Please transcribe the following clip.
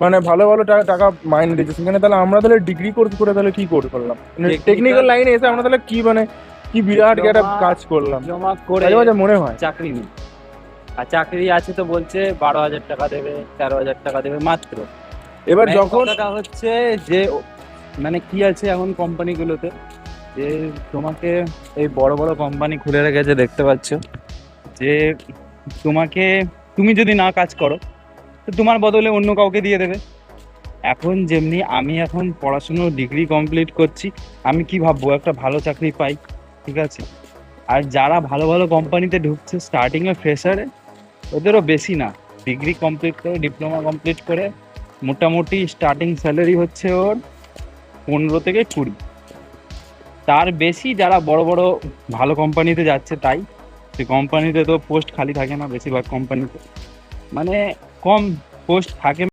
মানে ভালো ভালো টাকা মাইনে দিচ্ছে, সেখানে তাহলে আমরা তাহলে ডিগ্রি কোর্স করে তাহলে কি করে করলাম, টেকনিক্যাল লাইনে এসে আমরা তাহলে কি মানে কি বিরাট একটা কাজ করলাম, ডিপ্লোমা করে মাঝে মাঝে মনে হয়। চাকরি নেই। আর চাকরি আছে তো বলছে 12,000 টাকা দেবে, 13,000 টাকা দেবে মাত্র। এবার main যখন কথাটা হচ্ছে যে মানে কি আছে এখন কোম্পানিগুলোতে, যে তোমাকে এই বড় বড় কোম্পানি খুলে রেখেছে দেখতে পাচ্ছ, যে তোমাকে, তুমি যদি না কাজ করো তো তোমার বদলে অন্য কাউকে দিয়ে দেবে। এখন যেমনি আমি এখন পড়াশুনো ডিগ্রি কমপ্লিট করছি, আমি কি ভাববো একটা ভালো চাকরি পাই, ঠিক আছে। আর যারা ভালো ভালো কোম্পানিতে ঢুকছে স্টার্টিংয়ে ফ্রেশারে, ওদেরও বেশি না, ডিগ্রি কমপ্লিট করে ডিপ্লোমা কমপ্লিট করে মোটামুটি স্টার্টিং স্যালারি হচ্ছে ওর 15 থেকে 20। তার বেশি যারা বড় বড় ভালো কোম্পানিতে যাচ্ছে তাই। সে কোম্পানিতে তো পোস্ট খালি থাকে না বেশিরভাগ কোম্পানিতে, মানে কম পোস্ট থাকে।